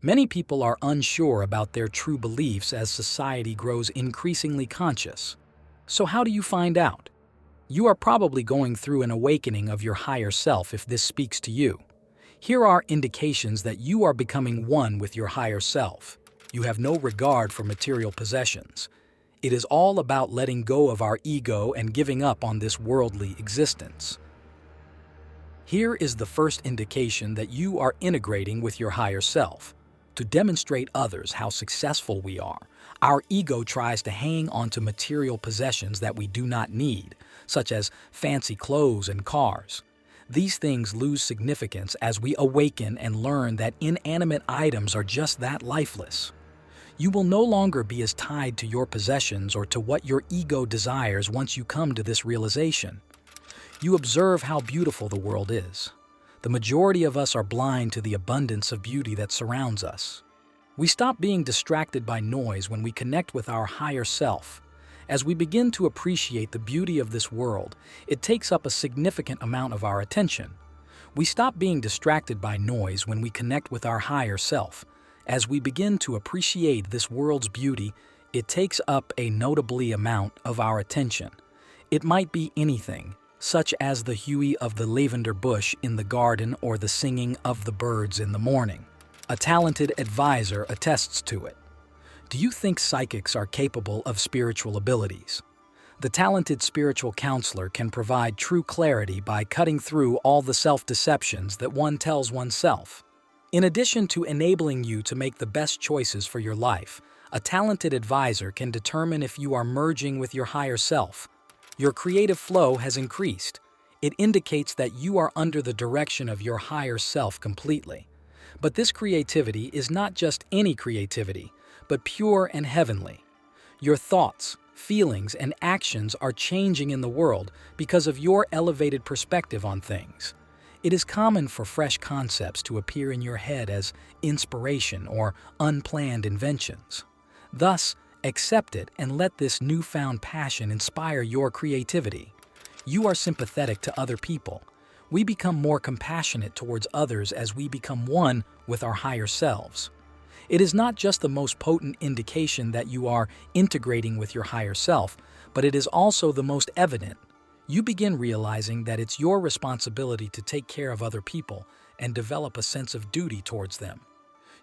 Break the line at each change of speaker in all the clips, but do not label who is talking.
Many people are unsure about their true beliefs as society grows increasingly conscious. So how do you find out? You are probably going through an awakening of your higher self if this speaks to you. Here are indications that you are becoming one with your higher self. You have no regard for material possessions. It is all about letting go of our ego and giving up on this worldly existence. Here is the first indication that you are integrating with your higher self. To demonstrate others how successful we are, our ego tries to hang onto material possessions that we do not need, such as fancy clothes and cars. These things lose significance as we awaken and learn that inanimate items are just that, lifeless. You will no longer be as tied to your possessions or to what your ego desires once you come to this realization. You observe how beautiful the world is. The majority of us are blind to the abundance of beauty that surrounds us. We stop being distracted by noise when we connect with our higher self. As we begin to appreciate the beauty of this world, it takes up a significant amount of our attention. We stop being distracted by noise when we connect with our higher self. As we begin to appreciate this world's beauty, it takes up a notably amount of our attention. It might be anything, such as the hue of the lavender bush in the garden or the singing of the birds in the morning. A talented advisor attests to it. Do you think psychics are capable of spiritual abilities? The talented spiritual counselor can provide true clarity by cutting through all the self-deceptions that one tells oneself. In addition to enabling you to make the best choices for your life, a talented advisor can determine if you are merging with your higher self. Your creative flow has increased. It indicates that you are under the direction of your higher self completely. But this creativity is not just any creativity, but pure and heavenly. Your thoughts, feelings, and actions are changing in the world because of your elevated perspective on things. It is common for fresh concepts to appear in your head as inspiration or unplanned inventions. Thus, accept it and let this newfound passion inspire your creativity. You are sympathetic to other people. We become more compassionate towards others as we become one with our higher selves. It is not just the most potent indication that you are integrating with your higher self, but it is also the most evident. You begin realizing that it's your responsibility to take care of other people and develop a sense of duty towards them.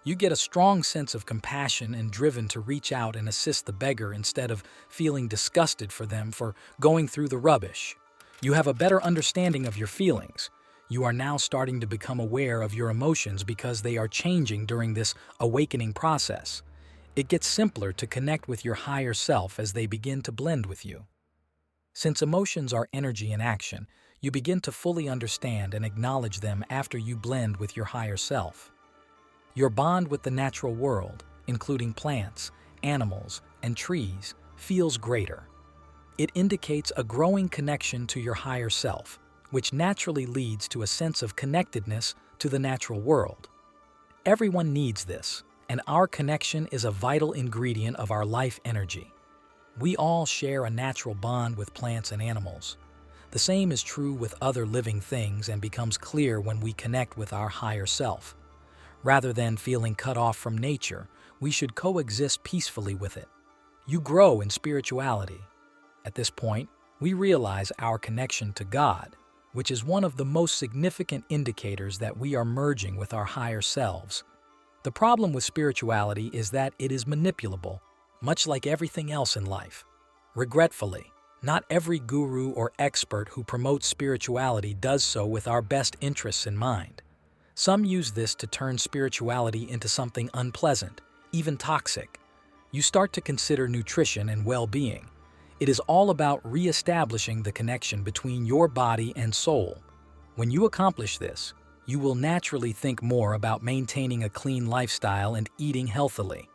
You get a strong sense of compassion and driven to reach out and assist the beggar instead of feeling disgusted for them for going through the rubbish. You have a better understanding of your feelings. You are now starting to become aware of your emotions because they are changing during this awakening process. It gets simpler to connect with your higher self as they begin to blend with you. Since emotions are energy in action, you begin to fully understand and acknowledge them after you blend with your higher self. Your bond with the natural world, including plants, animals, and trees, feels greater. It indicates a growing connection to your higher self, which naturally leads to a sense of connectedness to the natural world. Everyone needs this, and our connection is a vital ingredient of our life energy. We all share a natural bond with plants and animals. The same is true with other living things and becomes clear when we connect with our higher self. Rather than feeling cut off from nature, we should coexist peacefully with it. You grow in spirituality. At this point, we realize our connection to God, which is one of the most significant indicators that we are merging with our higher selves. The problem with spirituality is that it is manipulable, much like everything else in life. Regretfully, not every guru or expert who promotes spirituality does so with our best interests in mind. Some use this to turn spirituality into something unpleasant, even toxic. You start to consider nutrition and well-being. It is all about re-establishing the connection between your body and soul. When you accomplish this, you will naturally think more about maintaining a clean lifestyle and eating healthily.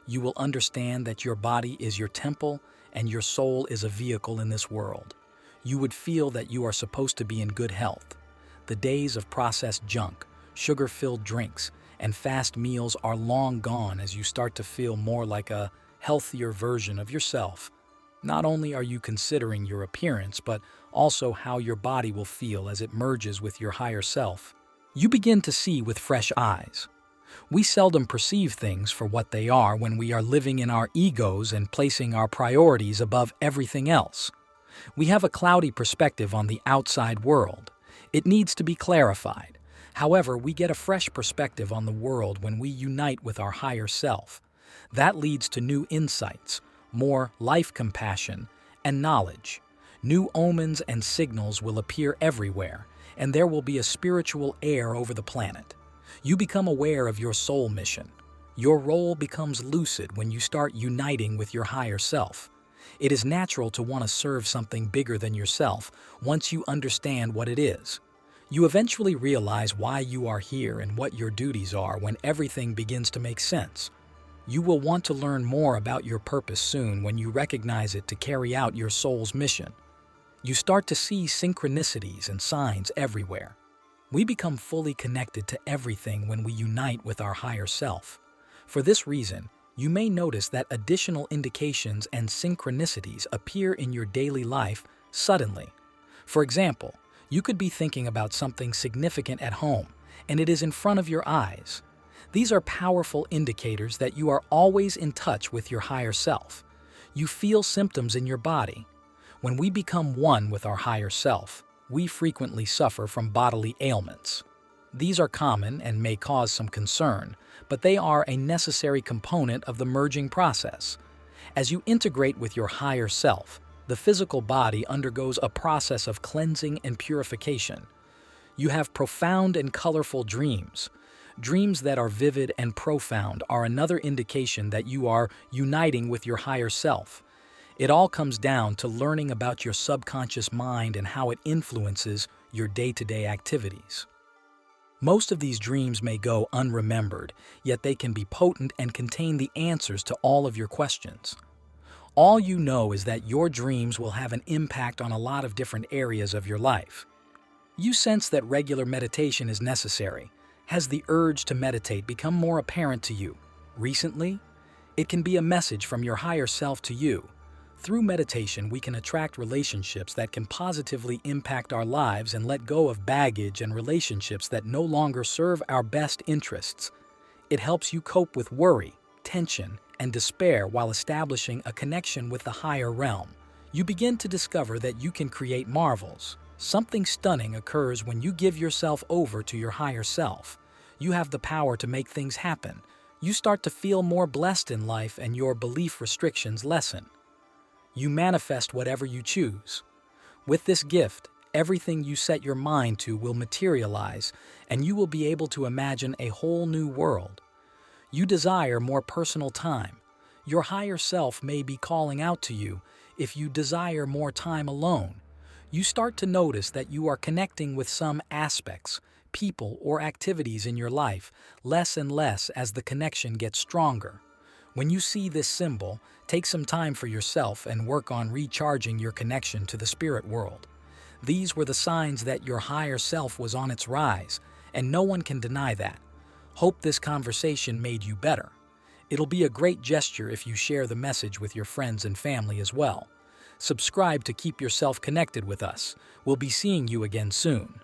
You will understand that your body is your temple and your soul is a vehicle in this world. You would feel that you are supposed to be in good health. The days of processed junk, sugar-filled drinks, and fast meals are long gone as you start to feel more like a healthier version of yourself. Not only are you considering your appearance, but also how your body will feel as it merges with your higher self. You begin to see with fresh eyes. We seldom perceive things for what they are when we are living in our egos and placing our priorities above everything else. We have a cloudy perspective on the outside world. It needs to be clarified. However, we get a fresh perspective on the world when we unite with our higher self. That leads to new insights, more life compassion, and knowledge. New omens and signals will appear everywhere, and there will be a spiritual air over the planet. You become aware of your soul mission. Your role becomes lucid when you start uniting with your higher self. It is natural to want to serve something bigger than yourself once you understand what it is. You eventually realize why you are here and what your duties are when everything begins to make sense. You will want to learn more about your purpose soon when you recognize it to carry out your soul's mission. You start to see synchronicities and signs everywhere. We become fully connected to everything when we unite with our higher self. For this reason, you may notice that additional indications and synchronicities appear in your daily life suddenly. For example, you could be thinking about something significant at home, and it is in front of your eyes. These are powerful indicators that you are always in touch with your higher self. You feel symptoms in your body. When we become one with our higher self, we frequently suffer from bodily ailments. These are common and may cause some concern, but they are a necessary component of the merging process. As you integrate with your higher self, the physical body undergoes a process of cleansing and purification. You have profound and colorful dreams. Dreams that are vivid and profound are another indication that you are uniting with your higher self. It all comes down to learning about your subconscious mind and how it influences your day-to-day activities. Most of these dreams may go unremembered, yet they can be potent and contain the answers to all of your questions. All you know is that your dreams will have an impact on a lot of different areas of your life. You sense that regular meditation is necessary. Has the urge to meditate become more apparent to you recently? It can be a message from your higher self to you. Through meditation, we can attract relationships that can positively impact our lives and let go of baggage and relationships that no longer serve our best interests. It helps you cope with worry, tension, and despair while establishing a connection with the higher realm. You begin to discover that you can create marvels. Something stunning occurs when you give yourself over to your higher self. You have the power to make things happen. You start to feel more blessed in life and your belief restrictions lessen. You manifest whatever you choose. With this gift, everything you set your mind to will materialize, and you will be able to imagine a whole new world. You desire more personal time. Your higher self may be calling out to you if you desire more time alone. You start to notice that you are connecting with some aspects, people, or activities in your life less and less as the connection gets stronger. When you see this symbol, take some time for yourself and work on recharging your connection to the spirit world. These were the signs that your higher self was on its rise, and no one can deny that. Hope this conversation made you better. It'll be a great gesture if you share the message with your friends and family as well. Subscribe to keep yourself connected with us. We'll be seeing you again soon.